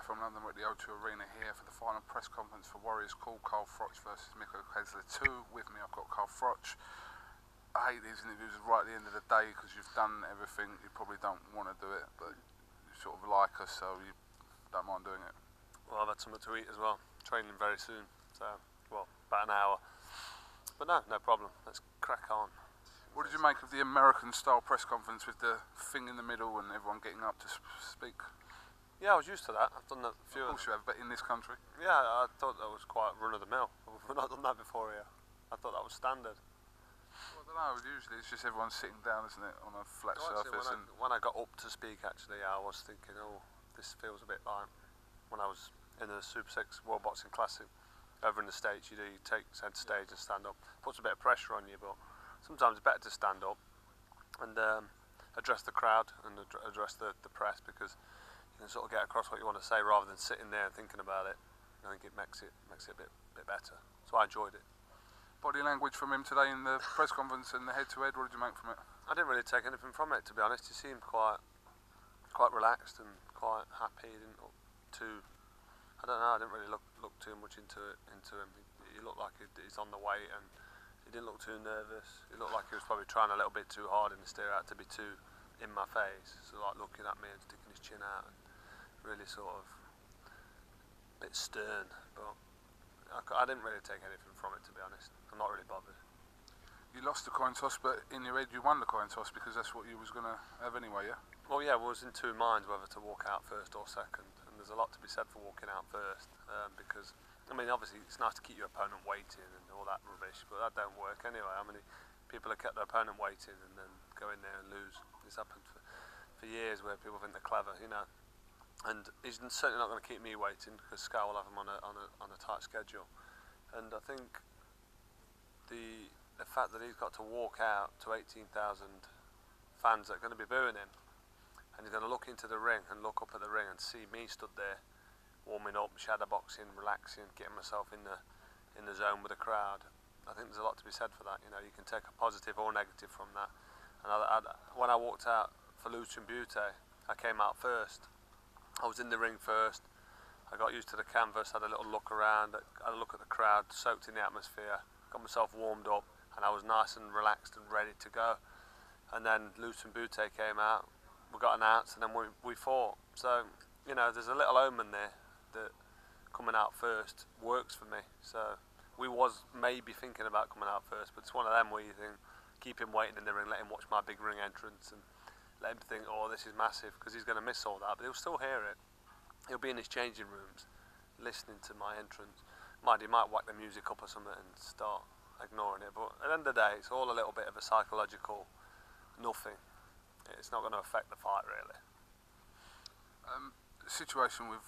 from London. We're at the O2 Arena here for the final press conference for Warriors Call, FROCH versus MIKKEL KESSLER 2. With me I've got FROCH. I hate these interviews right at the end of the day because you've done everything. You probably don't want to do it, but you sort of like us, so you don't mind doing it. Well, I've had something to eat as well. Training very soon, so, well, about an hour. But no problem. Let's crack on. What did you make of the American-style press conference with the thing in the middle and everyone getting up to speak? Yeah, I was used to that. I've done that a few. Of course you have, but in this country? Yeah, I thought that was quite run-of-the-mill. We've not done that before here. I thought that was standard. Well, I don't know, usually it's just everyone sitting down, isn't it, on a flat surface. When I got up to speak, actually, I was thinking, oh, this feels a bit like when I was in the Super 6 World Boxing Classic over in the States. You take centre stage and stand up. Puts a bit of pressure on you, but sometimes it's better to stand up and address the crowd and address the press, because you can sort of get across what you want to say rather than sitting there and thinking about it. I think it makes it a bit better. So I enjoyed it. Body language from him today in the press conference and the head-to-head, what did you make from it? I didn't really take anything from it, to be honest. He seemed quite relaxed and quite happy. He didn't look too, I don't know, I didn't really look too much into him. He looked like he's on the weight, and he didn't look too nervous. He looked like he was probably trying a little bit too hard in the steer out to be too in my face. So like looking at me and sticking his chin out and really sort of a bit stern. But I didn't really take anything from it, to be honest. I'm not really bothered. You lost the coin toss, but in your head you won the coin toss because that's what you was going to have anyway, yeah? Well, yeah, I was in two minds whether to walk out first or second, and there's a lot to be said for walking out first, because, I mean, obviously it's nice to keep your opponent waiting and all that rubbish, but that don't work anyway. How many people have kept their opponent waiting and then go in there and lose? It's happened for years where people think they're clever, you know. And he's certainly not going to keep me waiting, because Sky will have him on a tight schedule. And I think the fact that he's got to walk out to 18,000 fans that are going to be booing him, and he's going to look into the ring and look up at the ring and see me stood there warming up, shadow boxing, relaxing, getting myself in the zone with the crowd. I think there's a lot to be said for that. You know, you can take a positive or negative from that. And when I walked out for Lucian Butte, I came out first. I was in the ring first. I got used to the canvas, had a little look around, had a look at the crowd, soaked in the atmosphere, got myself warmed up, and I was nice and relaxed and ready to go. And then Lucian Butte came out, we got announced, and then we fought. So, you know, there's a little omen there that coming out first works for me. So we was maybe thinking about coming out first, but it's one of them where you think, keep him waiting in the ring, let him watch my big ring entrance, and let him think, oh, this is massive, because he's going to miss all that, but he'll still hear it. He'll be in his changing rooms, listening to my entrance. He might whack the music up or something and start ignoring it, but at the end of the day, it's all a little bit of a psychological nothing. It's not going to affect the fight, really. The situation with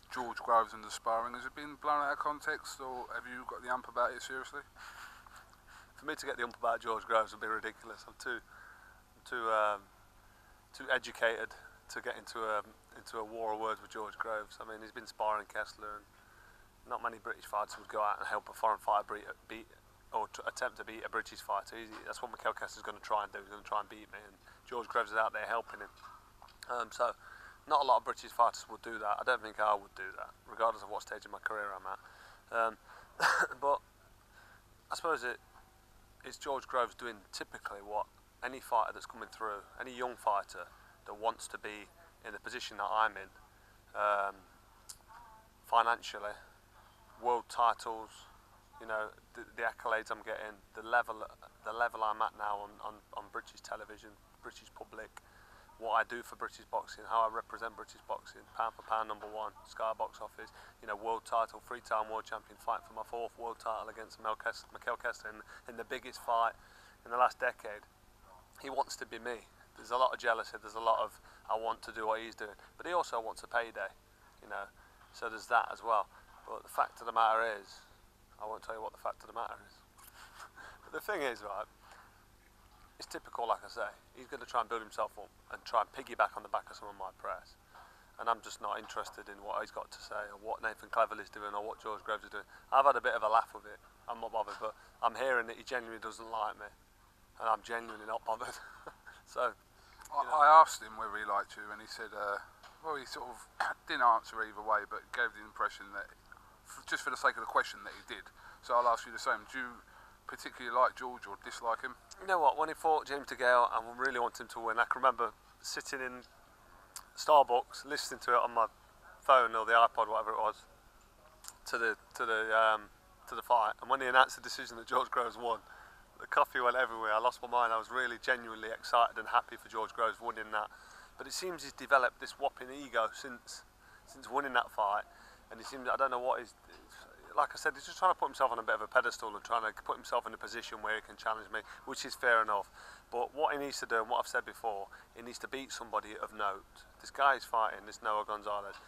George Groves and the sparring, has it been blown out of context, or have you got the ump about it seriously? For me to get the ump about George Groves would be ridiculous. I'm too educated to get into a war of words with George Groves. I mean, he's been sparring Kessler, and not many British fighters would go out and help a foreign fighter beat or attempt to beat a British fighter. That's what MIKKEL Kessler's going to try and do. He's going to try and beat me, and George Groves is out there helping him. So, not a lot of British fighters would do that. I don't think I would do that, regardless of what stage of my career I'm at. But I suppose it's George Groves doing typically what any fighter that's coming through, any young fighter that wants to be in the position that I'm in, financially, world titles, you know, the accolades I'm getting, the level I'm at now on British television, British public, what I do for British boxing, how I represent British boxing, pound for pound #1, Sky box office, you know, world title, 3-time world champion, fight for my 4th world title against MIKKEL Kessler in the biggest fight in the last decade. He wants to be me. There's a lot of jealousy, there's a lot of I want to do what he's doing, but he also wants a payday, you know, so there's that as well. But the fact of the matter is, I won't tell you what the fact of the matter is. But the thing is, right, it's typical, like I say, he's going to try and build himself up and try and piggyback on the back of some of my press. And I'm just not interested in what he's got to say, or what Nathan Cleverley's doing, or what George Groves is doing. I've had a bit of a laugh with it, I'm not bothered, but I'm hearing that he genuinely doesn't like me, and I'm genuinely not bothered. So, I asked him whether he liked you, and he said Well, he sort of didn't answer either way, but gave the impression that, just for the sake of the question, that he did. So I'll ask you the same. Do you particularly like George or dislike him? You know what? When he fought James DeGale, I really wanted him to win. I can remember sitting in Starbucks, listening to it on my phone or the iPod, whatever it was, to the fight. And when he announced the decision that George Groves won, the coffee went everywhere. I lost my mind. I was really genuinely excited and happy for George Groves winning that. But it seems he's developed this whopping ego since winning that fight, and he seems, I don't know what he's, like I said, he's just trying to put himself on a bit of a pedestal and trying to put himself in a position where he can challenge me, which is fair enough. But what he needs to do, and what I've said before, he needs to beat somebody of note. This guy he's fighting, this Noah Gonzalez,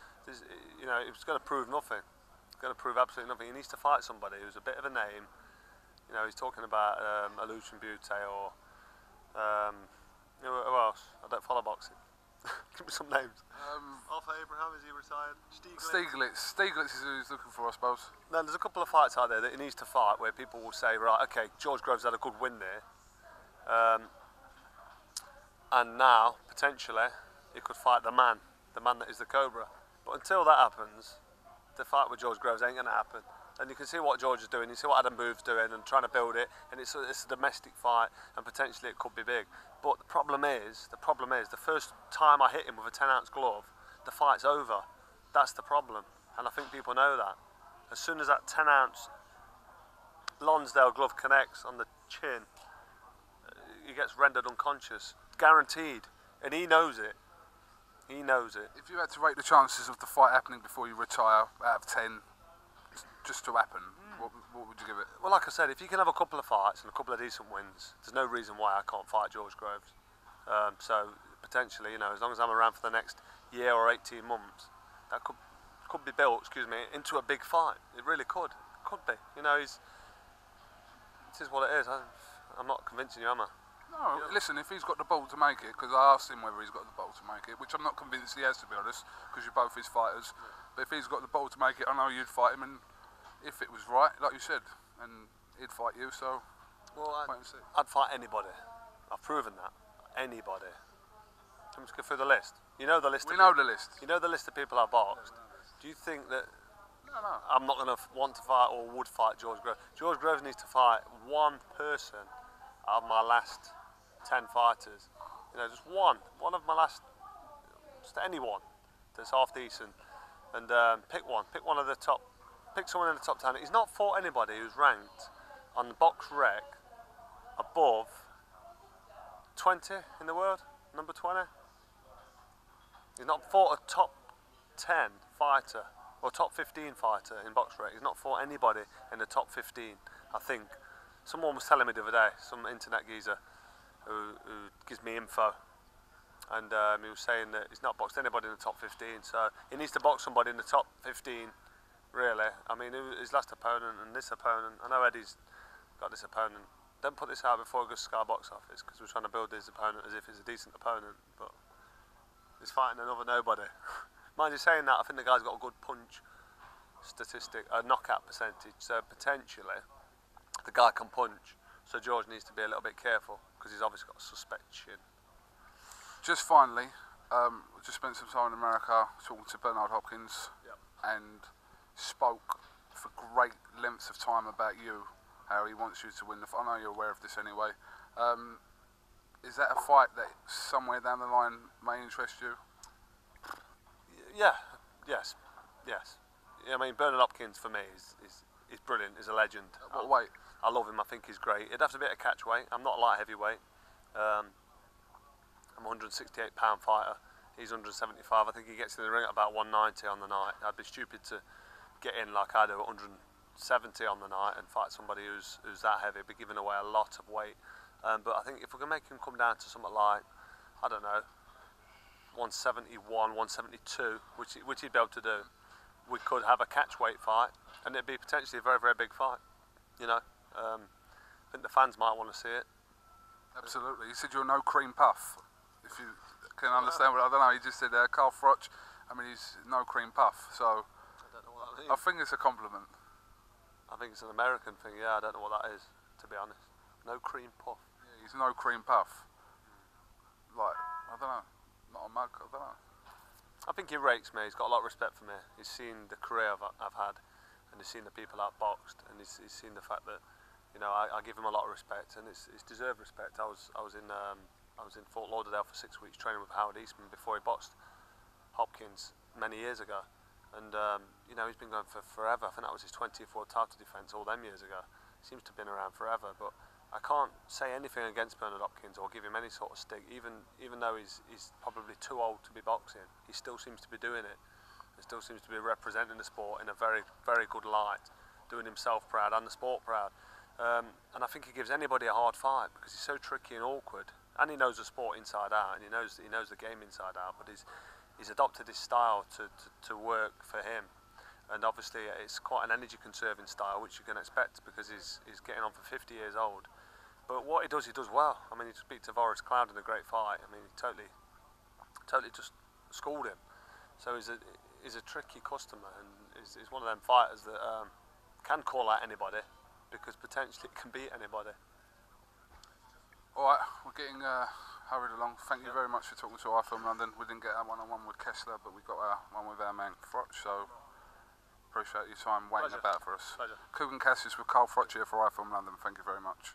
you know, it's going to prove nothing. It's going to prove absolutely nothing. He needs to fight somebody who's a bit of a name. You know, he's talking about Aluchin Butte or who else? I don't follow boxing. Give me some names. Alpha Abraham, is he retired? Stieglitz is who he's looking for, I suppose. No, there's a couple of fights out there that he needs to fight where people will say, right, okay, George Groves had a good win there, and now potentially he could fight the man that is the Cobra. But until that happens, the fight with George Groves ain't going to happen. And you can see what George is doing, you see what Adam Booth's doing and trying to build it, and it's a domestic fight, and potentially it could be big. But the problem is, the first time I hit him with a 10-ounce glove, the fight's over. That's the problem, and I think people know that. As soon as that 10-ounce Lonsdale glove connects on the chin, he gets rendered unconscious, guaranteed, and he knows it. He knows it. If you had to rate the chances of the fight happening before you retire out of 10, just to happen, what would you give it? Well, like I said, if you can have a couple of fights and a couple of decent wins, there's no reason why I can't fight George Groves. So potentially, you know, as long as I'm around for the next year or 18 months, that could be built, into a big fight. It really could. Could be. You know, it is what it is. I'm not convincing you, am I? No, listen, if he's got the ball to make it, because I asked him whether he's got the ball to make it, which I'm not convinced he has, to be honest, because you're both his fighters. But if he's got the ball to make it, I know you'd fight him, and if it was right, like you said, and he'd fight you, so wait and see. I'd fight anybody. I've proven that. Anybody. Let's go through the list. You know the list. We know the list. You know the list of people I've boxed. Do you think that No. I'm not going to want to fight or would fight George Groves? George Groves needs to fight one person out of my last 10 fighters. You know, just one of my last, just anyone that's half decent, and pick one of the top, pick someone in the top 10. He's not fought anybody who's ranked on the box rec above 20 in the world, number 20. He's not fought a top 10 fighter or top 15 fighter in box rec. He's not fought anybody in the top 15, I think. Someone was telling me the other day, some internet geezer who gives me info, and he was saying that he's not boxed anybody in the top 15, so he needs to box somebody in the top 15, really. I mean, his last opponent and this opponent, I know Eddie's got this opponent. Don't put this out before it goes to Sky Box Office, because we're trying to build his opponent as if he's a decent opponent, but he's fighting another nobody. Mind you saying that, I think the guy's got a good punch statistic, a knockout percentage, so potentially the guy can punch. So George needs to be a little bit careful, because he's obviously got a suspension. Just finally, we just spent some time in America talking to Bernard Hopkins, and spoke for great lengths of time about you, how he wants you to win the fight. I know you're aware of this anyway. Is that a fight that somewhere down the line may interest you? Yes. I mean, Bernard Hopkins for me is brilliant. He's a legend. What weight? I love him. I think he's great. It'd have to be at a catch weight. I'm not a light heavyweight. I'm a 168 pound fighter. He's 175. I think he gets in the ring at about 190 on the night. I'd be stupid to get in like I do at 170 on the night and fight somebody who's that heavy. Be giving away a lot of weight. But I think if we can make him come down to something like, I don't know, 171, 172, which he'd be able to do, we could have a catch weight fight, and it'd be potentially a very, very big fight. You know, I think the fans might want to see it. Absolutely. You said you're no cream puff. If you can understand what I don't know. He just said Carl Froch. I mean, he's no cream puff. So I don't know what that means. I think it's a compliment. I think it's an American thing. Yeah, I don't know what that is, to be honest. No cream puff. Yeah, he's no cream puff. Like, I don't know. Not a mug. I don't know. I think he rates me. He's got a lot of respect for me. He's seen the career I've had, and he's seen the people I've boxed, and he's seen the fact that, you know, I give him a lot of respect, and it's deserved respect. I was in Fort Lauderdale for 6 weeks training with Howard Eastman before he boxed Hopkins many years ago, and you know, he's been going for forever. I think that was his 20th world title defence all them years ago. Seems to have been around forever, but I can't say anything against Bernard Hopkins or give him any sort of stick, even though he's probably too old to be boxing. He still seems to be doing it. He still seems to be representing the sport in a very, very good light, doing himself proud and the sport proud. And I think he gives anybody a hard fight because he's so tricky and awkward, and he knows the sport inside out, and he knows the game inside out. But he's adopted his style to work for him. And obviously it's quite an energy conserving style, which you can expect because he's getting on for 50 years old. But what he does well. I mean, he beat Tavares Cloud in a great fight. I mean, he totally just schooled him. So he's a tricky customer, and he's one of them fighters that can call out anybody because potentially it can beat anybody. All right, we're getting hurried along. Thank you very much for talking to I Film London. We didn't get our one-on-one with Kessler, but we got our one with our man Froch. So appreciate your time waiting about for us. Pleasure. Coogan Cassis with Carl Froch here for I Film London. Thank you very much.